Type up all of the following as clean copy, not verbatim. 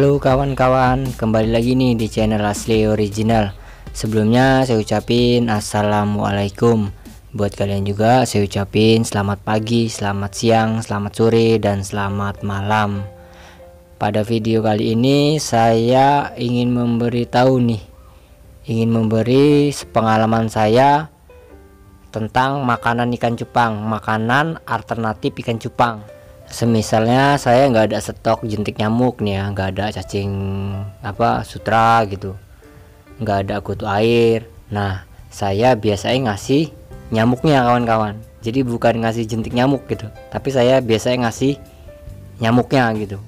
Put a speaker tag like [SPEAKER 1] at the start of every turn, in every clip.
[SPEAKER 1] Halo kawan-kawan, kembali lagi nih di channel Asli Original. Sebelumnya saya ucapin assalamualaikum. Buat kalian juga saya ucapin selamat pagi, selamat siang, selamat sore, dan selamat malam. Pada video kali ini saya ingin memberi pengalaman saya tentang makanan ikan cupang, makanan alternatif ikan cupang. Semisalnya saya nggak ada stok jentik nyamuk nih ya, nggak ada cacing sutra gitu, nggak ada kutu air. Nah, saya biasanya ngasih nyamuknya kawan-kawan. Jadi bukan ngasih jentik nyamuk gitu, tapi saya biasanya ngasih nyamuknya gitu.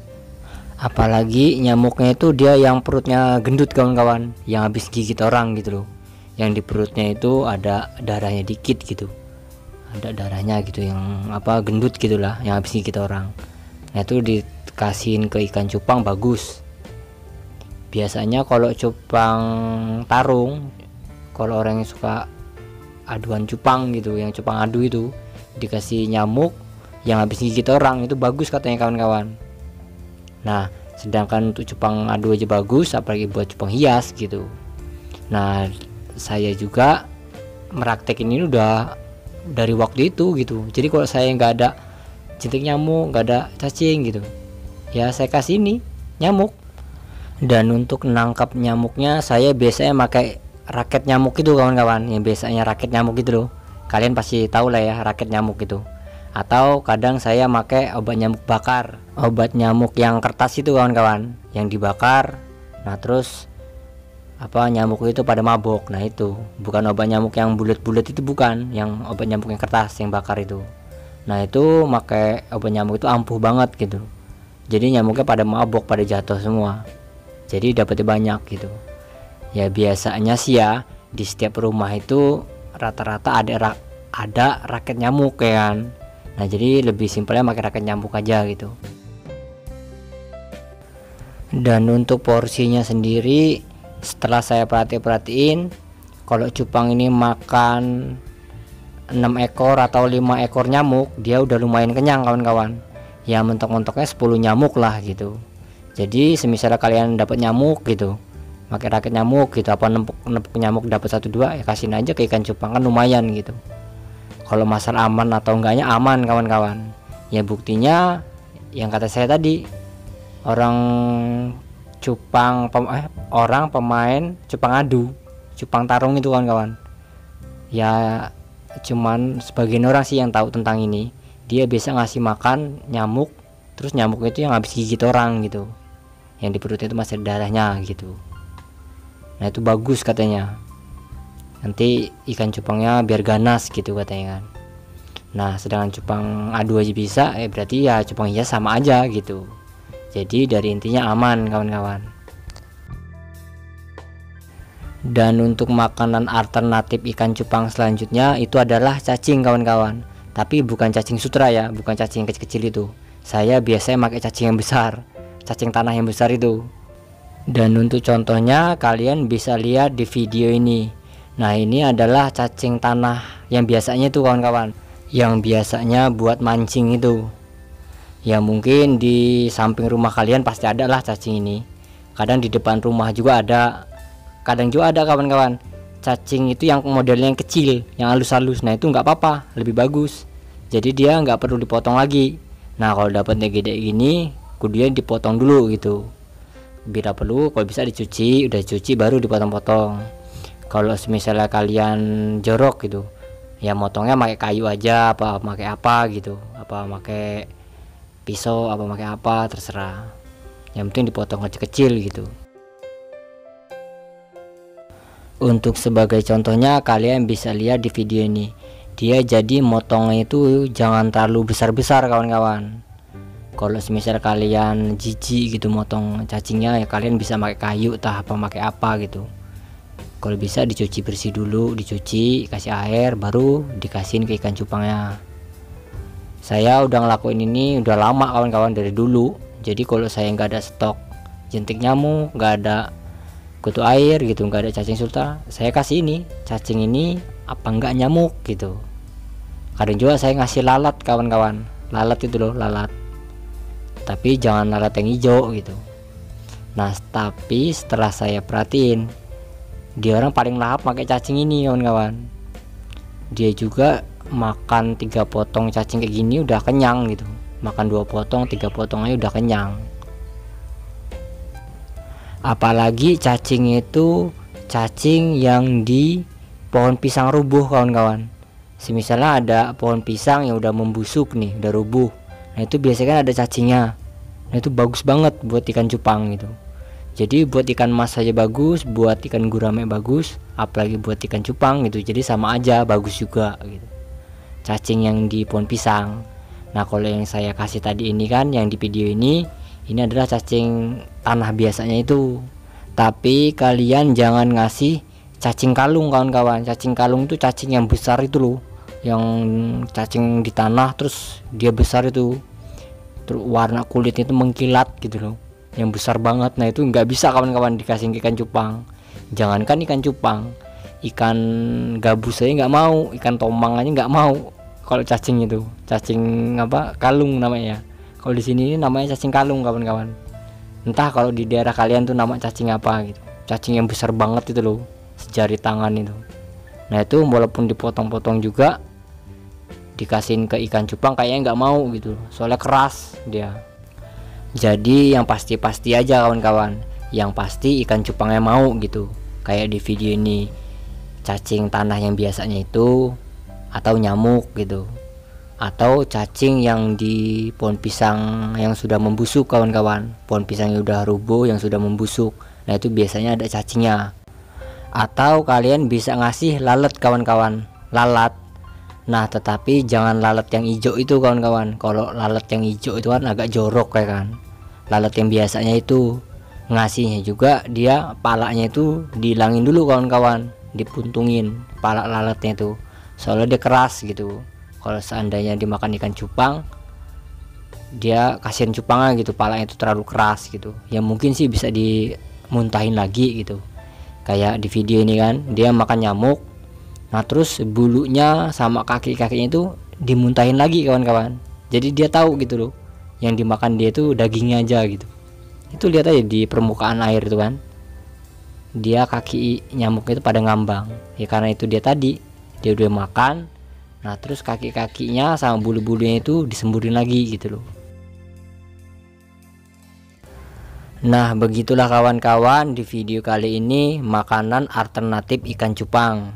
[SPEAKER 1] Apalagi nyamuknya itu dia yang perutnya gendut kawan-kawan, yang habis gigit orang gitu loh, yang di perutnya itu ada darahnya dikit gitu, ada darahnya gitu, yang gendut gitulah, yang habis gigit orang. Nah itu dikasihin ke ikan cupang bagus. Biasanya kalau cupang tarung, kalau orang yang suka aduan cupang gitu, yang cupang adu itu dikasih nyamuk yang habis gigit orang, itu bagus katanya kawan-kawan. Nah sedangkan untuk cupang adu aja bagus, apalagi buat cupang hias gitu. Nah saya juga meraktek ini udah dari waktu itu gitu. Jadi kalau saya nggak ada jentik nyamuk, nggak ada cacing gitu, ya saya kasih ini nyamuk. Dan untuk nangkap nyamuknya saya biasanya pakai raket nyamuk itu kawan-kawan, yang biasanya raket nyamuk gitu loh, kalian pasti tahu lah ya raket nyamuk itu. Atau kadang saya pakai obat nyamuk bakar, obat nyamuk yang kertas itu kawan-kawan, yang dibakar. Nah terus nyamuk itu pada mabok. Nah itu bukan obat nyamuk yang bulat-bulat itu, bukan, yang obat nyamuk yang kertas yang bakar itu. Nah itu pakai obat nyamuk itu ampuh banget gitu, jadi nyamuknya pada mabok, pada jatuh semua, jadi dapetnya banyak gitu. Ya biasanya sih ya di setiap rumah itu rata-rata ada raket nyamuk kan. Nah jadi lebih simpelnya pakai raket nyamuk aja gitu. Dan untuk porsinya sendiri, setelah saya perhatiin, kalau cupang ini makan 6 ekor atau 5 ekor nyamuk, dia udah lumayan kenyang kawan-kawan. Ya mentok-mentoknya 10 nyamuk lah gitu. Jadi semisal kalian dapat nyamuk gitu, pakai raket nyamuk gitu, nempuk nyamuk dapat 1-2, ya kasihin aja ke ikan cupang, kan lumayan gitu. Kalau masalah aman atau enggaknya, aman kawan-kawan. Ya buktinya yang kata saya tadi, orang pemain cupang adu, cupang tarung itu kawan-kawan, ya cuman sebagian orang sih yang tahu tentang ini. Dia biasa ngasih makan nyamuk, terus nyamuk itu yang habis gigit orang gitu, yang di perutnya itu masih ada darahnya gitu. Nah itu bagus katanya, nanti ikan cupangnya biar ganas gitu katanya kan. Nah sedangkan cupang adu aja bisa, berarti ya cupang hias sama aja gitu. Jadi dari intinya aman kawan-kawan. Dan untuk makanan alternatif ikan cupang selanjutnya itu adalah cacing kawan-kawan. Tapi bukan cacing sutra ya, bukan cacing yang kecil-kecil itu. Saya biasanya pakai cacing yang besar, cacing tanah yang besar itu. Dan untuk contohnya kalian bisa lihat di video ini. Nah ini adalah cacing tanah yang biasanya itu kawan-kawan, yang biasanya buat mancing itu. Ya mungkin di samping rumah kalian pasti ada lah cacing ini. Kadang di depan rumah juga ada, kadang juga ada kawan-kawan cacing itu yang modelnya yang kecil, yang halus-halus. Nah itu nggak apa-apa, lebih bagus. Jadi dia nggak perlu dipotong lagi. Nah kalau dapatnya gede gini, kemudian dipotong dulu gitu. Bila perlu, kalau bisa dicuci, udah dicuci baru dipotong-potong. Kalau misalnya kalian jorok gitu, ya motongnya pakai kayu aja, pakai apa gitu, pakai pisau, pakai apa, terserah. Yang penting dipotong kecil-kecil gitu. Untuk sebagai contohnya kalian bisa lihat di video ini. Dia jadi motongnya itu jangan terlalu besar-besar kawan-kawan. Kalau misal kalian jijik gitu motong cacingnya, ya kalian bisa pakai kayu pakai apa gitu. Kalau bisa dicuci bersih dulu, dicuci, kasih air, baru dikasihin ke ikan cupangnya. Saya udah ngelakuin ini udah lama kawan-kawan, dari dulu. Jadi kalau saya nggak ada stok jentik nyamuk, nggak ada kutu air gitu, nggak ada cacing sultan, saya kasih ini cacing ini enggak nyamuk gitu. Kadang juga saya ngasih lalat kawan-kawan, lalat itu loh, lalat, tapi jangan lalat yang hijau gitu. Nah tapi setelah saya perhatiin, dia orang paling lahap pakai cacing ini kawan-kawan. Dia juga makan 3 potong cacing kayak gini udah kenyang gitu, makan 2 potong 3 potong aja udah kenyang. Apalagi cacing itu cacing yang di pohon pisang rubuh kawan-kawan. Misalnya ada pohon pisang yang udah membusuk nih, udah rubuh, nah itu biasanya kan ada cacingnya. Nah itu bagus banget buat ikan cupang gitu. Jadi buat ikan mas saja bagus, buat ikan gurame bagus, apalagi buat ikan cupang gitu. Jadi sama aja bagus juga gitu, cacing yang di pohon pisang. Nah kalau yang saya kasih tadi ini kan, yang di video ini adalah cacing tanah biasanya itu. Tapi kalian jangan ngasih cacing kalung kawan-kawan. Cacing kalung itu cacing yang besar itu loh, yang cacing di tanah terus dia besar itu, terus warna kulitnya itu mengkilat gitu loh, yang besar banget. Nah itu nggak bisa kawan-kawan dikasih ikan cupang. Jangankan ikan cupang, ikan gabus saya nggak mau, ikan tomang aja nggak mau. Kalau cacing itu cacing apa, kalung namanya. Kalau di sini namanya cacing kalung kawan-kawan. Entah kalau di daerah kalian tuh nama cacing apa gitu. Cacing yang besar banget itu loh, sejari tangan itu. Nah itu walaupun dipotong-potong juga dikasihin ke ikan cupang kayaknya nggak mau gitu, soalnya keras dia. Jadi yang pasti-pasti aja kawan-kawan, yang pasti ikan cupangnya mau gitu. Kayak di video ini, cacing tanah yang biasanya itu, atau nyamuk gitu, atau cacing yang di pohon pisang yang sudah membusuk kawan-kawan. Pohon pisang yang udah rubuh yang sudah membusuk, nah itu biasanya ada cacingnya. Atau kalian bisa ngasih lalat kawan-kawan, lalat. Nah tetapi jangan lalat yang hijau itu kawan-kawan. Kalau lalat yang hijau itu kan agak jorok ya kan. Lalat yang biasanya itu ngasihnya juga dia palanya itu dihilangin dulu kawan-kawan, dipuntungin pala lalatnya itu, soalnya dia keras gitu. Kalau seandainya dimakan ikan cupang, dia kasihan cupangnya gitu, palanya itu terlalu keras gitu. Ya mungkin sih bisa dimuntahin lagi gitu. Kayak di video ini kan, dia makan nyamuk, nah terus bulunya sama kaki-kakinya itu dimuntahin lagi kawan-kawan. Jadi dia tahu gitu loh, yang dimakan dia itu dagingnya aja gitu. Itu lihat aja di permukaan air itu kan, dia kaki nyamuk itu pada ngambang. Ya karena itu dia tadi dia udah makan. Nah terus kaki-kakinya sama bulu-bulunya itu disemburin lagi gitu loh. Nah begitulah kawan-kawan di video kali ini makanan alternatif ikan cupang.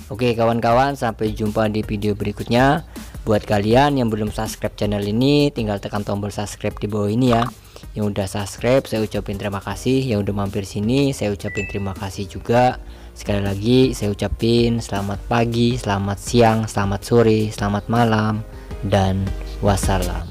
[SPEAKER 1] Oke kawan-kawan, sampai jumpa di video berikutnya. Buat kalian yang belum subscribe channel ini, tinggal tekan tombol subscribe di bawah ini ya. Yang udah subscribe saya ucapin terima kasih, yang udah mampir sini saya ucapin terima kasih juga. Sekali lagi saya ucapin selamat pagi, selamat siang, selamat sore, selamat malam, dan wassalam.